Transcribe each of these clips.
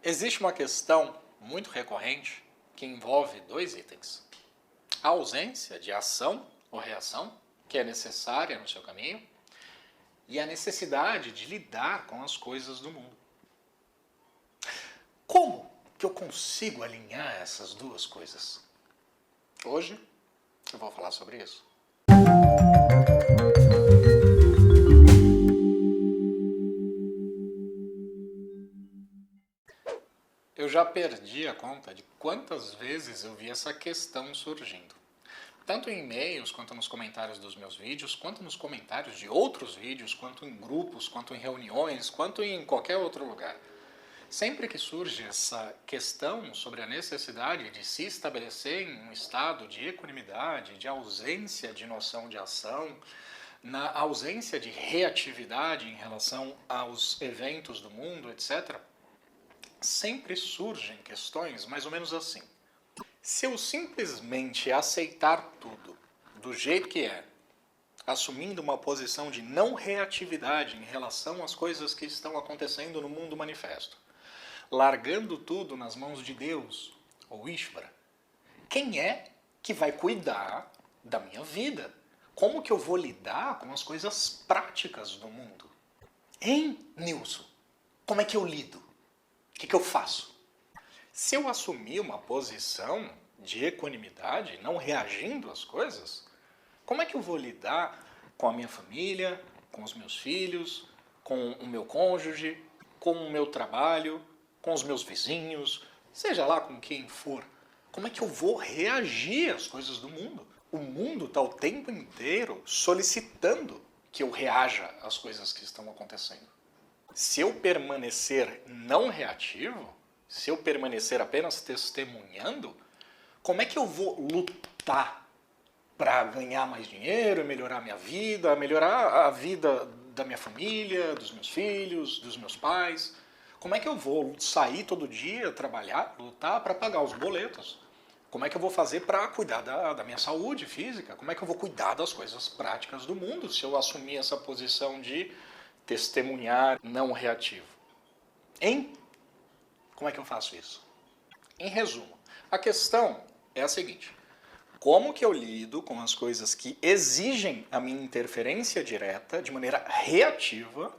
Existe uma questão muito recorrente que envolve dois itens. A ausência de ação ou reação, que é necessária no seu caminho, e a necessidade de lidar com as coisas do mundo. Como que eu consigo alinhar essas duas coisas? Hoje eu vou falar sobre isso. Eu já perdi a conta de quantas vezes eu vi essa questão surgindo. Tanto em e-mails, quanto nos comentários dos meus vídeos, quanto nos comentários de outros vídeos, quanto em grupos, quanto em reuniões, quanto em qualquer outro lugar. Sempre que surge essa questão sobre a necessidade de se estabelecer em um estado de equanimidade, de ausência de noção de ação, na ausência de reatividade em relação aos eventos do mundo, etc., sempre surgem questões mais ou menos assim. Se eu simplesmente aceitar tudo do jeito que é, assumindo uma posição de não reatividade em relação às coisas que estão acontecendo no mundo manifesto, largando tudo nas mãos de Deus, ou Ishvara, quem é que vai cuidar da minha vida? Como que eu vou lidar com as coisas práticas do mundo? Hein, Nilson? Como é que eu lido? O que eu faço? Se eu assumir uma posição de equanimidade, não reagindo às coisas, como é que eu vou lidar com a minha família, com os meus filhos, com o meu cônjuge, com o meu trabalho, com os meus vizinhos, seja lá com quem for? Como é que eu vou reagir às coisas do mundo? O mundo está o tempo inteiro solicitando que eu reaja às coisas que estão acontecendo. Se eu permanecer não reativo, se eu permanecer apenas testemunhando, como é que eu vou lutar para ganhar mais dinheiro, melhorar minha vida, melhorar a vida da minha família, dos meus filhos, dos meus pais? Como é que eu vou sair todo dia, trabalhar, lutar para pagar os boletos? Como é que eu vou fazer para cuidar da minha saúde física? Como é que eu vou cuidar das coisas práticas do mundo se eu assumir essa posição de testemunhar não reativo? Hein? Como é que eu faço isso? Em resumo, a questão é a seguinte: como que eu lido com as coisas que exigem a minha interferência direta de maneira reativa,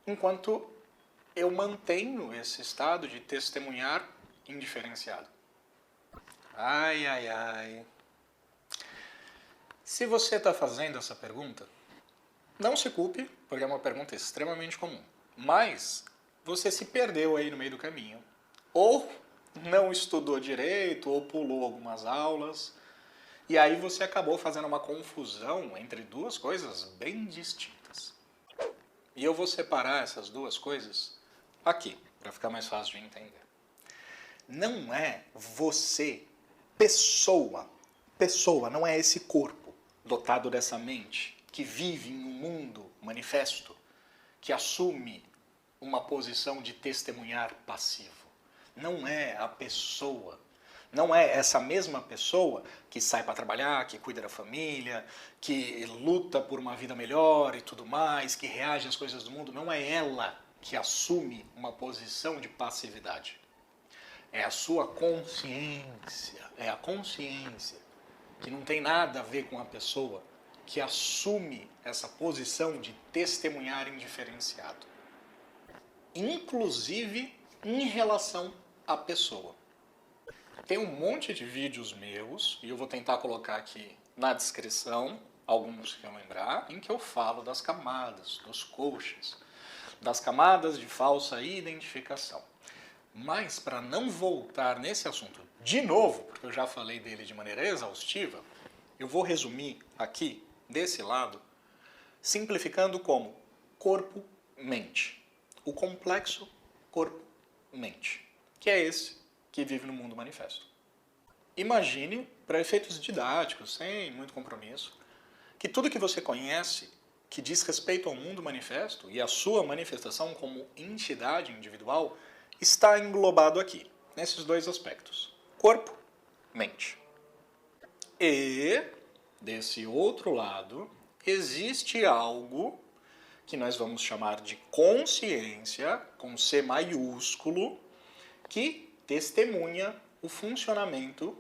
enquanto eu mantenho esse estado de testemunhar indiferenciado? Ai, ai, ai. Se você está fazendo essa pergunta, não se culpe, porque é uma pergunta extremamente comum. Mas você se perdeu aí no meio do caminho. Ou não estudou direito, ou pulou algumas aulas. E aí você acabou fazendo uma confusão entre duas coisas bem distintas. E eu vou separar essas duas coisas aqui, para ficar mais fácil de entender. Não é você, pessoa, não é esse corpo dotado dessa mente que vive em um mundo manifesto, que assume uma posição de testemunhar passivo. Não é a pessoa, não é essa mesma pessoa que sai para trabalhar, que cuida da família, que luta por uma vida melhor e tudo mais, que reage às coisas do mundo. Não é ela que assume uma posição de passividade. É a sua consciência, é a consciência, que não tem nada a ver com a pessoa, que assume essa posição de testemunhar indiferenciado. Inclusive em relação à pessoa. Tem um monte de vídeos meus, e eu vou tentar colocar aqui na descrição, alguns que eu lembrar, em que eu falo das camadas, dos coaches, das camadas de falsa identificação. Mas, para não voltar nesse assunto de novo, porque eu já falei dele de maneira exaustiva, eu vou resumir aqui, desse lado, simplificando como corpo-mente. O complexo corpo-mente, que é esse que vive no mundo manifesto. Imagine, para efeitos didáticos, sem muito compromisso, que tudo que você conhece que diz respeito ao mundo manifesto e a sua manifestação como entidade individual está englobado aqui, nesses dois aspectos: corpo, mente. E, desse outro lado, existe algo que nós vamos chamar de consciência, com C maiúsculo, que testemunha o funcionamento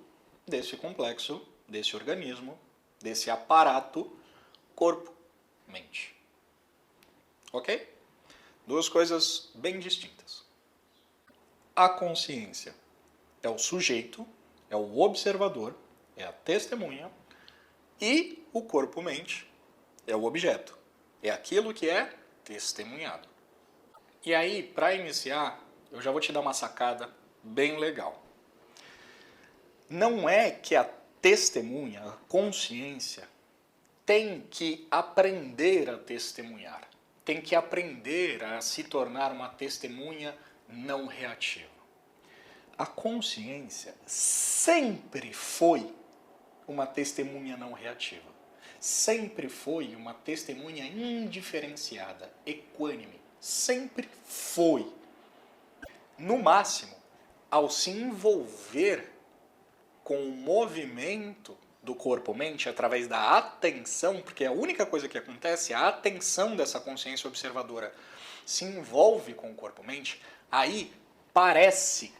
desse complexo, desse organismo, desse aparato corpo-mente. Ok? Duas coisas bem distintas. A consciência é o sujeito, é o observador, é a testemunha, e o corpo-mente é o objeto, é aquilo que é testemunhado. E aí, para iniciar, eu já vou te dar uma sacada bem legal. Não é que a testemunha, a consciência, tem que aprender a testemunhar, tem que aprender a se tornar uma testemunha não reativa. A consciência sempre foi uma testemunha não reativa. Sempre foi uma testemunha indiferenciada, equânime. Sempre foi. No máximo, ao se envolver com o movimento do corpo-mente através da atenção, porque a única coisa que acontece, a atenção dessa consciência observadora se envolve com o corpo-mente, aí parece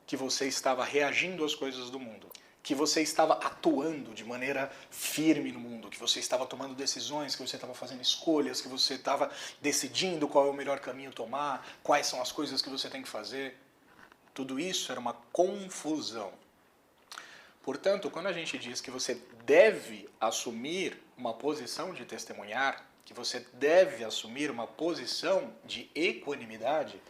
que você estava reagindo às coisas do mundo, que você estava atuando de maneira firme no mundo, que você estava tomando decisões, que você estava fazendo escolhas, que você estava decidindo qual é o melhor caminho a tomar, quais são as coisas que você tem que fazer. Tudo isso era uma confusão. Portanto, quando a gente diz que você deve assumir uma posição de testemunhar, que você deve assumir uma posição de equanimidade,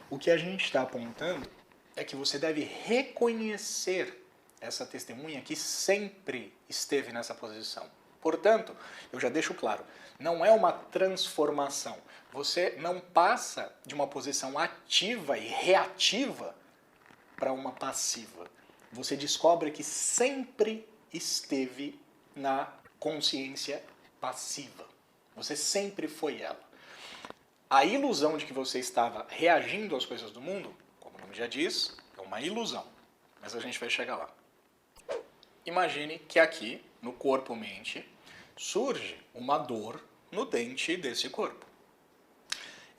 o que a gente está apontando é que você deve reconhecer essa testemunha que sempre esteve nessa posição. Portanto, eu já deixo claro, não é uma transformação. Você não passa de uma posição ativa e reativa para uma passiva. Você descobre que sempre esteve na consciência passiva. Você sempre foi ela. A ilusão de que você estava reagindo às coisas do mundo, como o nome já diz, é uma ilusão. Mas a gente vai chegar lá. Imagine que aqui, no corpo-mente, surge uma dor no dente desse corpo.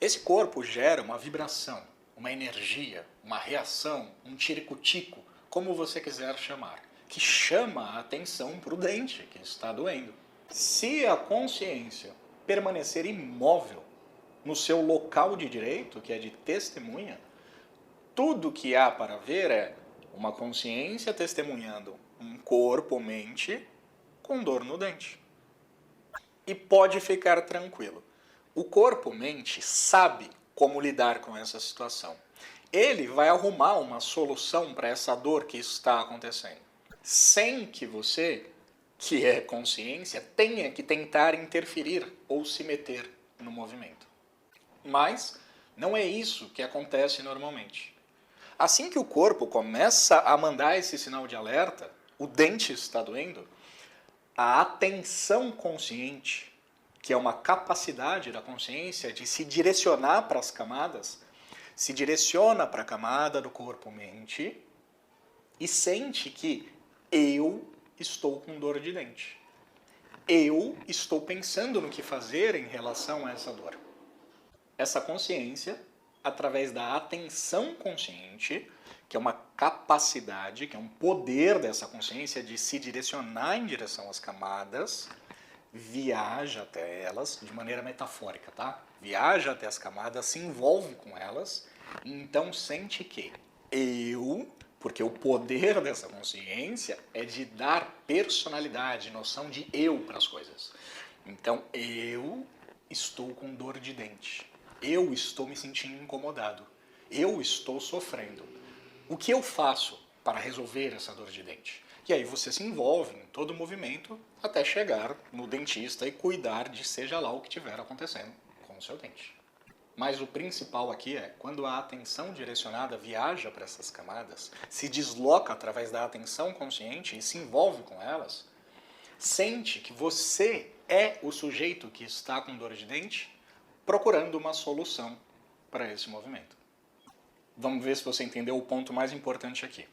Esse corpo gera uma vibração, uma energia, uma reação, um tiricutico, como você quiser chamar, que chama a atenção para o dente que está doendo. Se a consciência permanecer imóvel no seu local de direito, que é de testemunha, tudo que há para ver é uma consciência testemunhando um corpo-mente com dor no dente. E pode ficar tranquilo. O corpo-mente sabe como lidar com essa situação. Ele vai arrumar uma solução para essa dor que está acontecendo, sem que você, que é consciência, tenha que tentar interferir ou se meter no movimento. Mas não é isso que acontece normalmente. Assim que o corpo começa a mandar esse sinal de alerta, o dente está doendo, a atenção consciente, que é uma capacidade da consciência de se direcionar para as camadas, se direciona para a camada do corpo-mente e sente que eu estou com dor de dente. Eu estou pensando no que fazer em relação a essa dor. Essa consciência, através da atenção consciente, que é uma capacidade, que é um poder dessa consciência de se direcionar em direção às camadas, viaja até elas de maneira metafórica, tá? Viaja até as camadas, se envolve com elas, e então sente que eu, porque o poder dessa consciência é de dar personalidade, noção de eu para as coisas. Então eu estou com dor de dente, eu estou me sentindo incomodado, eu estou sofrendo. O que eu faço para resolver essa dor de dente? E aí você se envolve em todo o movimento até chegar no dentista e cuidar de seja lá o que estiver acontecendo com o seu dente. Mas o principal aqui é, quando a atenção direcionada viaja para essas camadas, se desloca através da atenção consciente e se envolve com elas, sente que você é o sujeito que está com dor de dente procurando uma solução para esse movimento. Vamos ver se você entendeu o ponto mais importante aqui.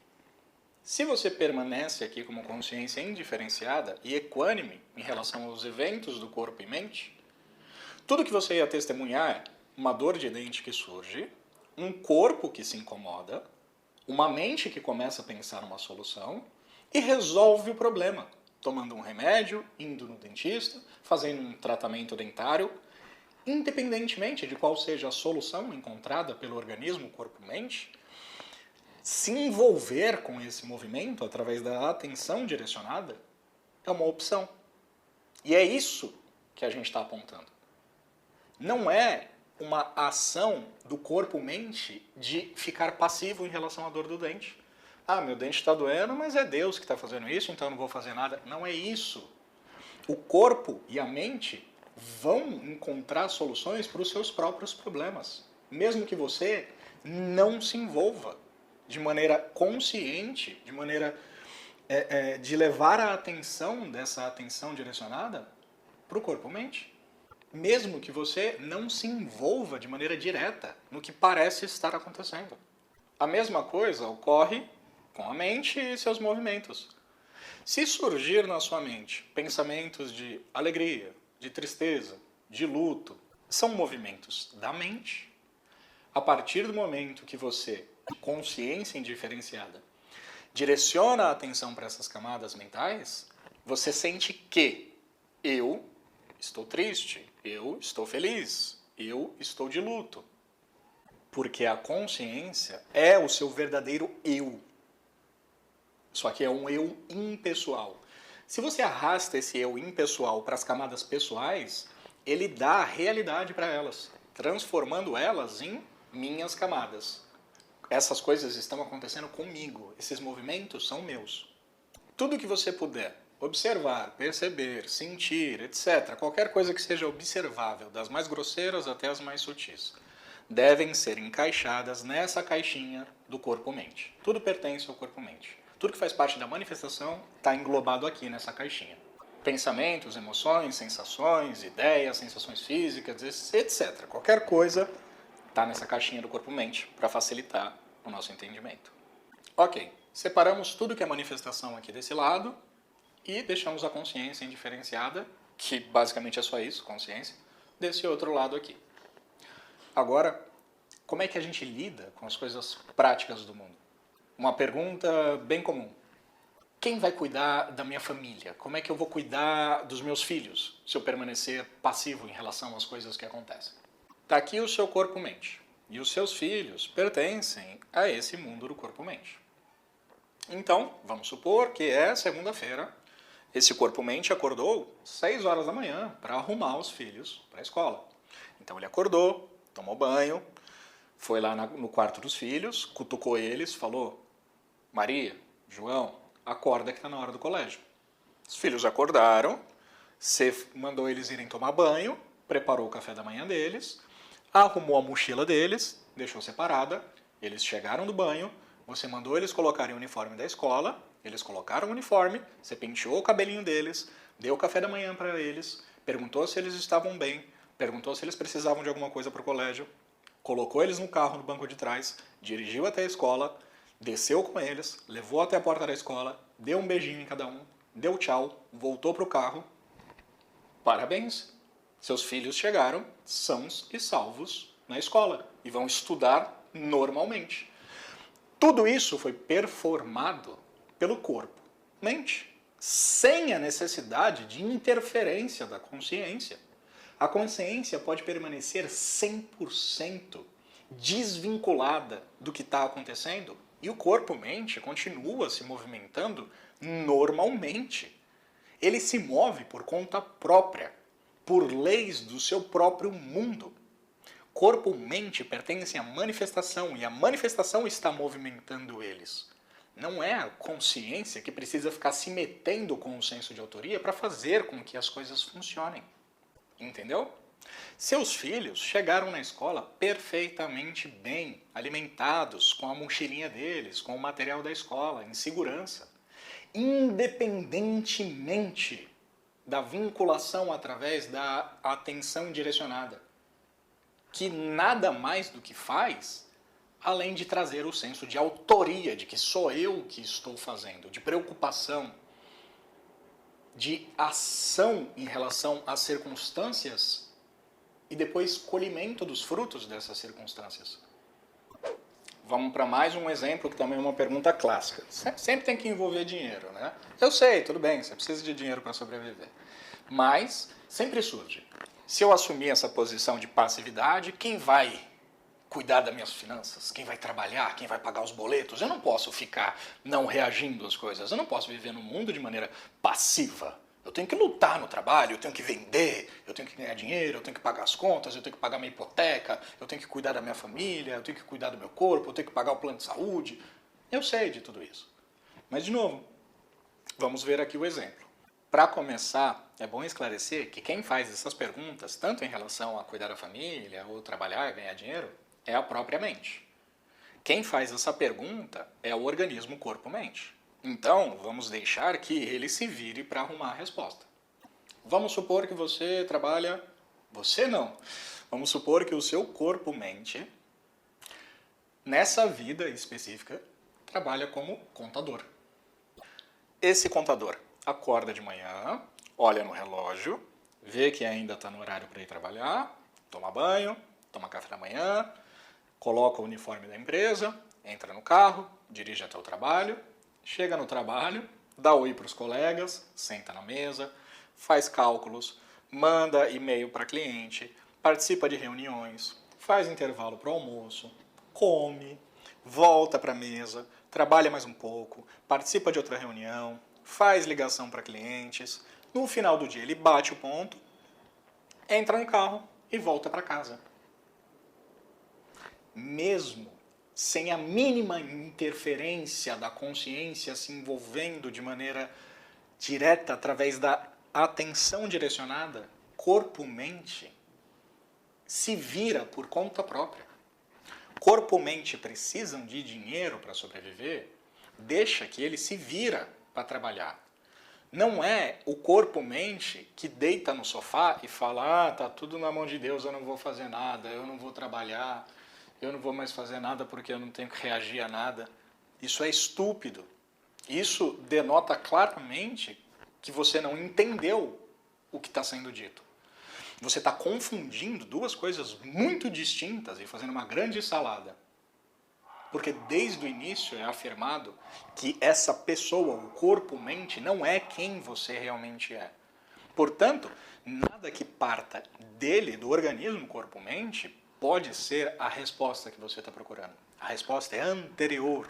Se você permanece aqui como consciência indiferenciada e equânime em relação aos eventos do corpo e mente, tudo que você ia testemunhar é uma dor de dente que surge, um corpo que se incomoda Uma mente que começa a pensar uma solução e resolve o problema, tomando um remédio, indo no dentista, fazendo um tratamento dentário, independentemente de qual seja a solução encontrada pelo organismo, corpo-mente, se envolver com esse movimento através da atenção direcionada é uma opção. E é isso que a gente está apontando. Não é uma ação do corpo-mente de ficar passivo em relação à dor do dente. Ah, meu dente está doendo, mas é Deus que está fazendo isso, então eu não vou fazer nada. Não é isso. O corpo e a mente vão encontrar soluções para os seus próprios problemas, mesmo que você não se envolva de maneira consciente, de maneira de levar a atenção dessa atenção direcionada para o corpo-mente. Mesmo que você não se envolva de maneira direta no que parece estar acontecendo. A mesma coisa ocorre com a mente e seus movimentos. Se surgir na sua mente pensamentos de alegria, de tristeza, de luto, são movimentos da mente. A partir do momento que você, consciência indiferenciada, direciona a atenção para essas camadas mentais, você sente que eu estou triste, eu estou feliz, eu estou de luto. Porque a consciência é o seu verdadeiro eu. Só que é um eu impessoal. Se você arrasta esse eu impessoal para as camadas pessoais, ele dá a realidade para elas, transformando elas em minhas camadas. Essas coisas estão acontecendo comigo, esses movimentos são meus. Tudo que você puder observar, perceber, sentir, etc., qualquer coisa que seja observável, das mais grosseiras até as mais sutis, devem ser encaixadas nessa caixinha do corpo-mente. Tudo pertence ao corpo-mente. Tudo que faz parte da manifestação está englobado aqui nessa caixinha. Pensamentos, emoções, sensações, ideias, sensações físicas, etc. Qualquer coisa está nessa caixinha do corpo-mente para facilitar o nosso entendimento. Ok, separamos tudo que é manifestação aqui desse lado e deixamos a consciência indiferenciada, que basicamente é só isso, consciência, desse outro lado aqui. Agora, como é que a gente lida com as coisas práticas do mundo? Uma pergunta bem comum. Quem vai cuidar da minha família? Como é que eu vou cuidar dos meus filhos se eu permanecer passivo em relação às coisas que acontecem? Está aqui o seu corpo-mente. E os seus filhos pertencem a esse mundo do corpo-mente. Então, vamos supor que é segunda-feira, esse corpo-mente acordou 6 horas da manhã para arrumar os filhos para a escola. Então ele acordou, tomou banho, foi lá no quarto dos filhos, cutucou eles, falou: Maria, João, acorda que está na hora do colégio. Os filhos acordaram, você mandou eles irem tomar banho, preparou o café da manhã deles, arrumou a mochila deles, deixou separada, eles chegaram do banho, você mandou eles colocarem o uniforme da escola, eles colocaram o uniforme, você penteou o cabelinho deles, deu o café da manhã para eles, perguntou se eles estavam bem, perguntou se eles precisavam de alguma coisa para o colégio, colocou eles no carro no banco de trás, dirigiu até a escola, desceu com eles, levou até a porta da escola, deu um beijinho em cada um, deu tchau, voltou para o carro. Parabéns! Seus filhos chegaram sãos e salvos na escola e vão estudar normalmente. Tudo isso foi performado pelo corpo, mente, sem a necessidade de interferência da consciência. A consciência pode permanecer 100% desvinculada do que está acontecendo e o corpo-mente continua se movimentando normalmente. Ele se move por conta própria, por leis do seu próprio mundo. Corpo-mente pertencem à manifestação e a manifestação está movimentando eles. Não é a consciência que precisa ficar se metendo com o senso de autoria para fazer com que as coisas funcionem. Entendeu? Seus filhos chegaram na escola perfeitamente bem, alimentados, com a mochilinha deles, com o material da escola, em segurança. Independentemente da vinculação através da atenção direcionada, que nada mais do que faz, além de trazer o senso de autoria, de que sou eu que estou fazendo, de preocupação, de ação em relação às circunstâncias e depois colhimento dos frutos dessas circunstâncias. Vamos para mais um exemplo que também é uma pergunta clássica. Sempre tem que envolver dinheiro, né? Eu sei, tudo bem, você precisa de dinheiro para sobreviver. Mas sempre surge. Se eu assumir essa posição de passividade, quem vai cuidar das minhas finanças? Quem vai trabalhar? Quem vai pagar os boletos? Eu não posso ficar não reagindo às coisas. Eu não posso viver no mundo de maneira passiva. Eu tenho que lutar no trabalho, eu tenho que vender, eu tenho que ganhar dinheiro, eu tenho que pagar as contas, eu tenho que pagar minha hipoteca, eu tenho que cuidar da minha família, eu tenho que cuidar do meu corpo, eu tenho que pagar o plano de saúde. Eu sei de tudo isso. Mas, de novo, vamos ver aqui o exemplo. Para começar, é bom esclarecer que quem faz essas perguntas, tanto em relação a cuidar da família, ou trabalhar e ganhar dinheiro, é a própria mente. Quem faz essa pergunta é o organismo corpo-mente. Então, vamos deixar que ele se vire para arrumar a resposta. Vamos supor que você trabalha... Você não. Vamos supor que o seu corpo-mente, nessa vida específica, trabalha como contador. Esse contador acorda de manhã, olha no relógio, vê que ainda está no horário para ir trabalhar, toma banho, toma café da manhã, coloca o uniforme da empresa, entra no carro, dirige até o trabalho, chega no trabalho, dá oi para os colegas, senta na mesa, faz cálculos, manda e-mail para cliente, participa de reuniões, faz intervalo para o almoço, come, volta para a mesa, trabalha mais um pouco, participa de outra reunião, faz ligação para clientes. No final do dia ele bate o ponto, entra no carro e volta para casa. Mesmo sem a mínima interferência da consciência se envolvendo de maneira direta através da atenção direcionada, corpo-mente se vira por conta própria. Corpo-mente precisam de dinheiro para sobreviver, deixa que ele se vira para trabalhar. Não é o corpo-mente que deita no sofá e fala: tá tudo na mão de Deus, eu não vou fazer nada, eu não vou trabalhar, eu não vou mais fazer nada porque eu não tenho que reagir a nada. Isso é estúpido. Isso denota claramente que você não entendeu o que está sendo dito. Você está confundindo duas coisas muito distintas e fazendo uma grande salada. Porque desde o início é afirmado que essa pessoa, o corpo-mente, não é quem você realmente é. Portanto, nada que parta dele, do organismo corpo-mente, pode ser a resposta que você está procurando. A resposta é anterior,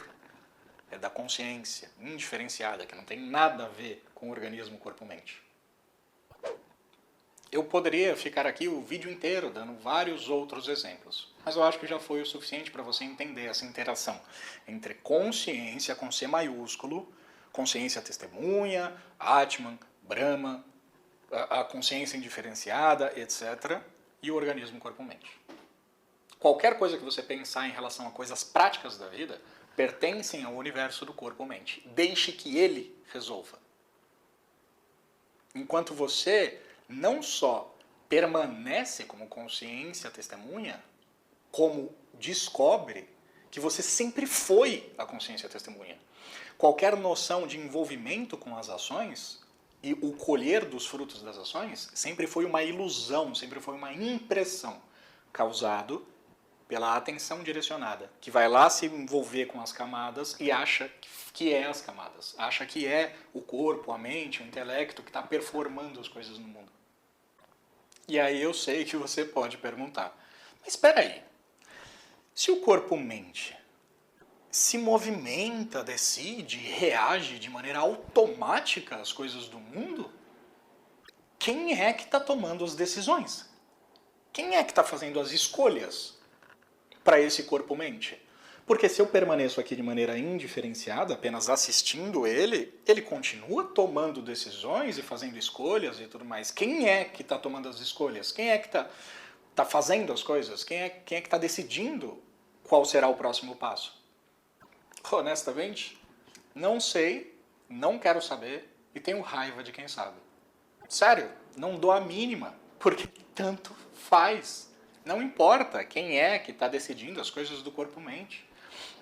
é da consciência, indiferenciada, que não tem nada a ver com o organismo corpo-mente. Eu poderia ficar aqui o vídeo inteiro dando vários outros exemplos, mas eu acho que já foi o suficiente para você entender essa interação entre consciência com C maiúsculo, consciência testemunha, Atman, Brahma, a consciência indiferenciada, etc., e o organismo corpo-mente. Qualquer coisa que você pensar em relação a coisas práticas da vida pertencem ao universo do corpo-mente. Deixe que ele resolva. Enquanto você não só permanece como consciência testemunha, como descobre que você sempre foi a consciência testemunha. Qualquer noção de envolvimento com as ações e o colher dos frutos das ações sempre foi uma ilusão, sempre foi uma impressão causado pela atenção direcionada, que vai lá se envolver com as camadas e acha que é as camadas, acha que é o corpo, a mente, o intelecto que está performando as coisas no mundo. E aí eu sei que você pode perguntar, mas espera aí, se o corpo-mente se movimenta, decide, reage de maneira automática às coisas do mundo, quem é que está tomando as decisões? Quem é que está fazendo as escolhas para esse corpo-mente? Porque se eu permaneço aqui de maneira indiferenciada, apenas assistindo ele continua tomando decisões e fazendo escolhas e tudo mais. Quem é que está tomando as escolhas? Quem é que está fazendo as coisas? Quem é que está decidindo qual será o próximo passo? Honestamente, não sei, não quero saber e tenho raiva de quem sabe. Sério, não dou a mínima, porque tanto faz. Não importa quem é que está decidindo as coisas do corpo-mente.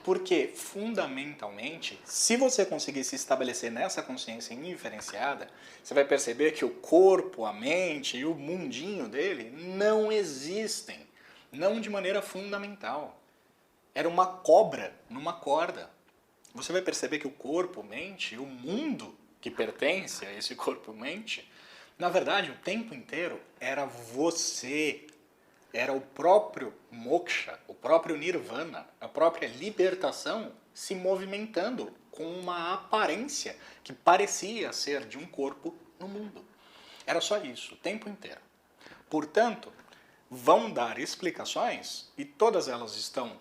Porque, fundamentalmente, se você conseguir se estabelecer nessa consciência indiferenciada, você vai perceber que o corpo, a mente e o mundinho dele não existem. Não de maneira fundamental. era uma cobra numa corda. Você vai perceber que o corpo-mente, o mundo que pertence a esse corpo-mente, na verdade, o tempo inteiro era você. Era o próprio moksha, o próprio nirvana, a própria libertação se movimentando com uma aparência que parecia ser de um corpo no mundo. Era só isso, o tempo inteiro. Portanto, vão dar explicações, e todas elas estão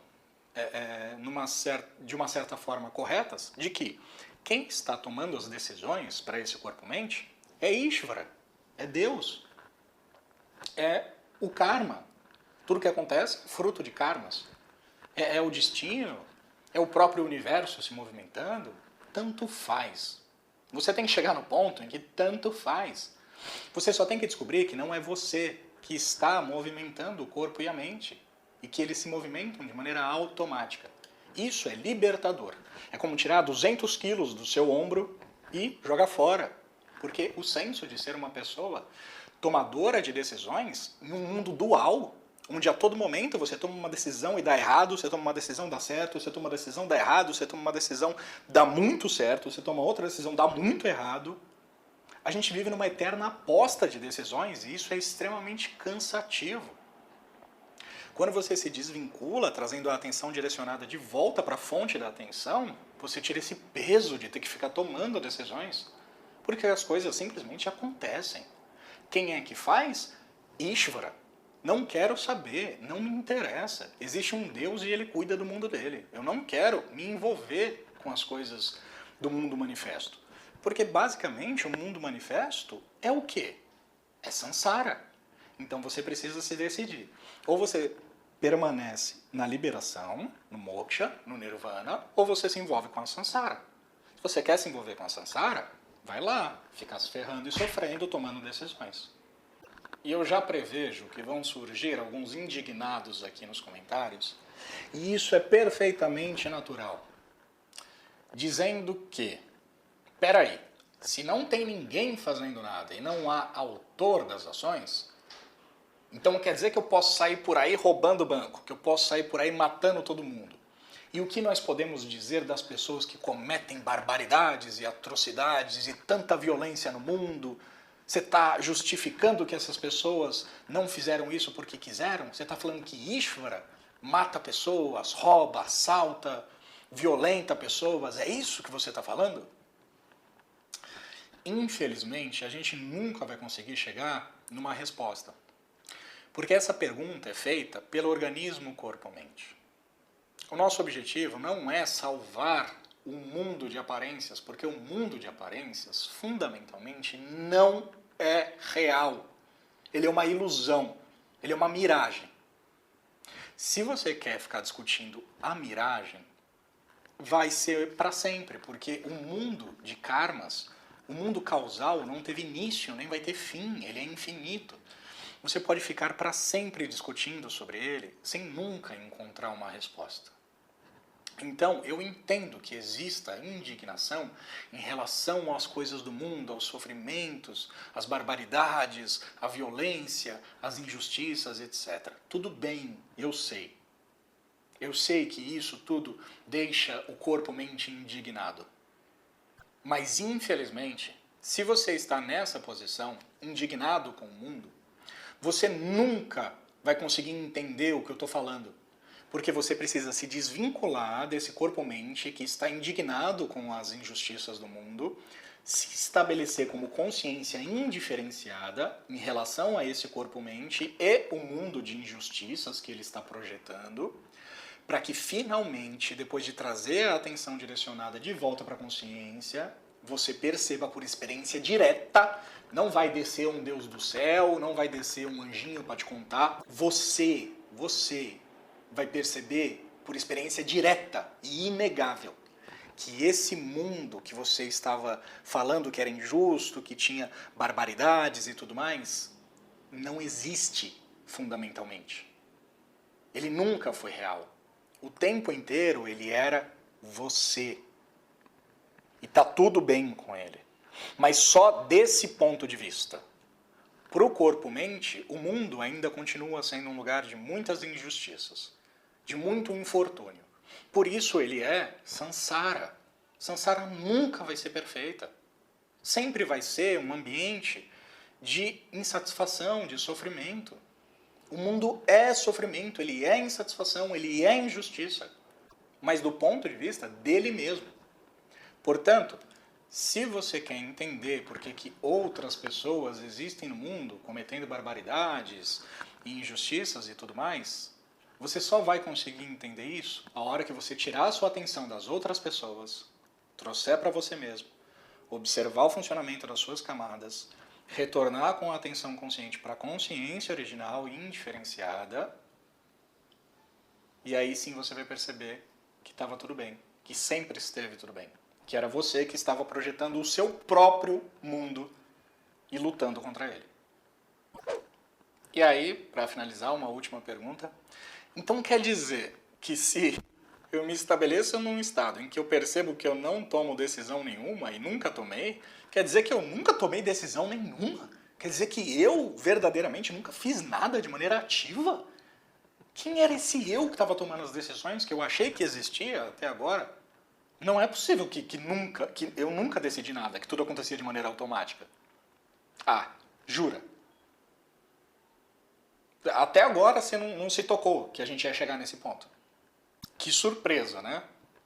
de uma certa forma corretas, de que quem está tomando as decisões para esse corpo-mente é Ishvara, é Deus, é o karma. Tudo que acontece é fruto de karmas. É o destino, é o próprio universo se movimentando. Tanto faz. Você tem que chegar no ponto em que tanto faz. Você só tem que descobrir que não é você que está movimentando o corpo e a mente. E que eles se movimentam de maneira automática. Isso é libertador. É como tirar 200 quilos do seu ombro e jogar fora. Porque o senso de ser uma pessoa tomadora de decisões num mundo dual, onde a todo momento você toma uma decisão e dá errado, você toma uma decisão e dá certo, você toma uma decisão e dá errado, você toma uma decisão e dá muito certo, você toma outra decisão e dá muito errado. A gente vive numa eterna aposta de decisões e isso é extremamente cansativo. Quando você se desvincula, trazendo a atenção direcionada de volta para a fonte da atenção, você tira esse peso de ter que ficar tomando decisões, porque as coisas simplesmente acontecem. Quem é que faz? Ishvara. Não quero saber, não me interessa. Existe um Deus e ele cuida do mundo dele. Eu não quero me envolver com as coisas do mundo manifesto. Porque basicamente o mundo manifesto é o quê? É samsara. Então você precisa se decidir. Ou você permanece na liberação, no moksha, no nirvana, ou você se envolve com a samsara. Se você quer se envolver com a samsara, vai lá, ficar se ferrando e sofrendo, tomando decisões. E eu já prevejo que vão surgir alguns indignados aqui nos comentários, e isso é perfeitamente natural. Dizendo que, peraí, se não tem ninguém fazendo nada e não há autor das ações, então quer dizer que eu posso sair por aí roubando banco, que eu posso sair por aí matando todo mundo. E o que nós podemos dizer das pessoas que cometem barbaridades e atrocidades e tanta violência no mundo? Você está justificando que essas pessoas não fizeram isso porque quiseram? Você está falando que Ishvara mata pessoas, rouba, assalta, violenta pessoas? É isso que você está falando? Infelizmente, a gente nunca vai conseguir chegar numa resposta. Porque essa pergunta é feita pelo organismo corpo-mente. O nosso objetivo não é salvar o mundo de aparências, porque o mundo de aparências, fundamentalmente, não é real. Ele é uma ilusão, ele é uma miragem. Se você quer ficar discutindo a miragem, vai ser para sempre, porque o mundo de karmas, o mundo causal não teve início, nem vai ter fim, ele é infinito. Você pode ficar para sempre discutindo sobre ele, sem nunca encontrar uma resposta. Então, eu entendo que exista indignação em relação às coisas do mundo, aos sofrimentos, às barbaridades, à violência, às injustiças, etc. Tudo bem, eu sei. Eu sei que isso tudo deixa o corpo-mente indignado. Mas, infelizmente, se você está nessa posição, indignado com o mundo, você nunca vai conseguir entender o que eu estou falando. Porque você precisa se desvincular desse corpo-mente que está indignado com as injustiças do mundo, se estabelecer como consciência indiferenciada em relação a esse corpo-mente e o mundo de injustiças que ele está projetando, para que finalmente, depois de trazer a atenção direcionada de volta para a consciência, você perceba por experiência direta, não vai descer um Deus do céu, não vai descer um anjinho para te contar, você vai perceber por experiência direta e inegável que esse mundo que você estava falando que era injusto, que tinha barbaridades e tudo mais, não existe fundamentalmente. Ele nunca foi real. O tempo inteiro ele era você. E tá tudo bem com ele. Mas só desse ponto de vista. Para o corpo-mente, o mundo ainda continua sendo um lugar de muitas injustiças, de muito infortúnio. Por isso ele é samsara. Samsara nunca vai ser perfeita. Sempre vai ser um ambiente de insatisfação, de sofrimento. O mundo é sofrimento, ele é insatisfação, ele é injustiça. Mas do ponto de vista dele mesmo. Portanto, se você quer entender por que outras pessoas existem no mundo cometendo barbaridades, injustiças e tudo mais, você só vai conseguir entender isso a hora que você tirar a sua atenção das outras pessoas, trouxer para você mesmo, observar o funcionamento das suas camadas, retornar com a atenção consciente para a consciência original e indiferenciada, e aí sim você vai perceber que estava tudo bem, que sempre esteve tudo bem, que era você que estava projetando o seu próprio mundo e lutando contra ele. E aí, para finalizar, uma última pergunta. Então quer dizer que se eu me estabeleço num estado em que eu percebo que eu não tomo decisão nenhuma e nunca tomei, quer dizer que eu nunca tomei decisão nenhuma? Quer dizer que eu verdadeiramente nunca fiz nada de maneira ativa? Quem era esse eu que estava tomando as decisões que eu achei que existia até agora? Não é possível que eu nunca decidi nada, que tudo acontecia de maneira automática. Ah, jura? Até agora você não se tocou que a gente ia chegar nesse ponto. Que surpresa, né?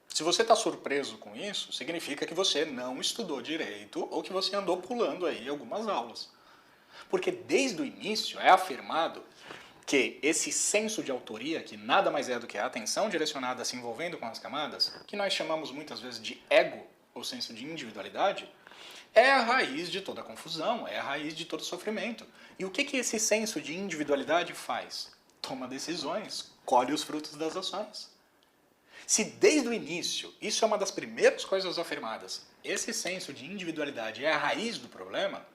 Se você está surpreso com isso, significa que você não estudou direito ou que você andou pulando aí algumas aulas. Porque desde o início é afirmado que esse senso de autoria, que nada mais é do que a atenção direcionada se envolvendo com as camadas, que nós chamamos muitas vezes de ego, ou senso de individualidade, é a raiz de toda a confusão, é a raiz de todo sofrimento. E o que esse senso de individualidade faz? Toma decisões, colhe os frutos das ações. Se desde o início, isso é uma das primeiras coisas afirmadas, esse senso de individualidade é a raiz do problema,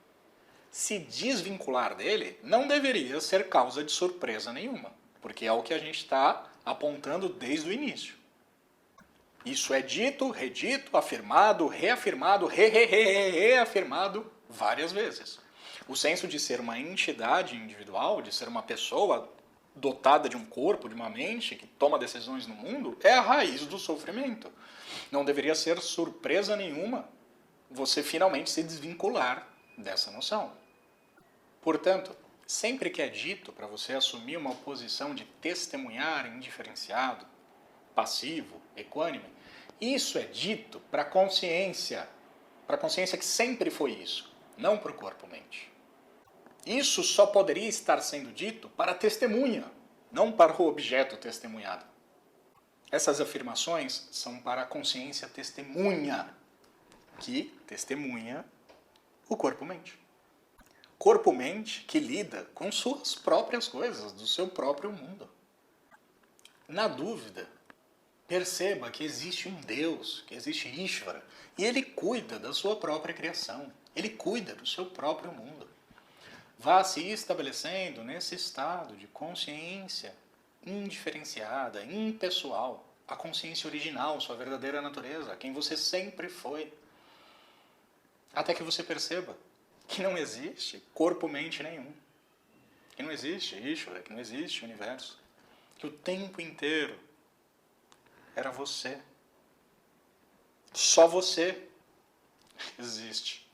se desvincular dele não deveria ser causa de surpresa nenhuma, porque é o que a gente está apontando desde o início. Isso é dito, redito, afirmado, reafirmado, reafirmado várias vezes. O senso de ser uma entidade individual, de ser uma pessoa dotada de um corpo, de uma mente, que toma decisões no mundo, é a raiz do sofrimento. Não deveria ser surpresa nenhuma você finalmente se desvincular dessa noção. Portanto, sempre que é dito para você assumir uma posição de testemunhar indiferenciado, passivo, equânime, isso é dito para a consciência que sempre foi isso, não para o corpo-mente. Isso só poderia estar sendo dito para a testemunha, não para o objeto testemunhado. Essas afirmações são para a consciência testemunha, que testemunha o corpo-mente. Corpo-mente que lida com suas próprias coisas, do seu próprio mundo. Na dúvida, perceba que existe um Deus, que existe Ishvara, e ele cuida da sua própria criação, ele cuida do seu próprio mundo. Vá se estabelecendo nesse estado de consciência indiferenciada, impessoal, a consciência original, sua verdadeira natureza, quem você sempre foi. Até que você perceba que não existe corpo-mente nenhum, que não existe Ishvara, que não existe universo, que o tempo inteiro era você. Só você existe.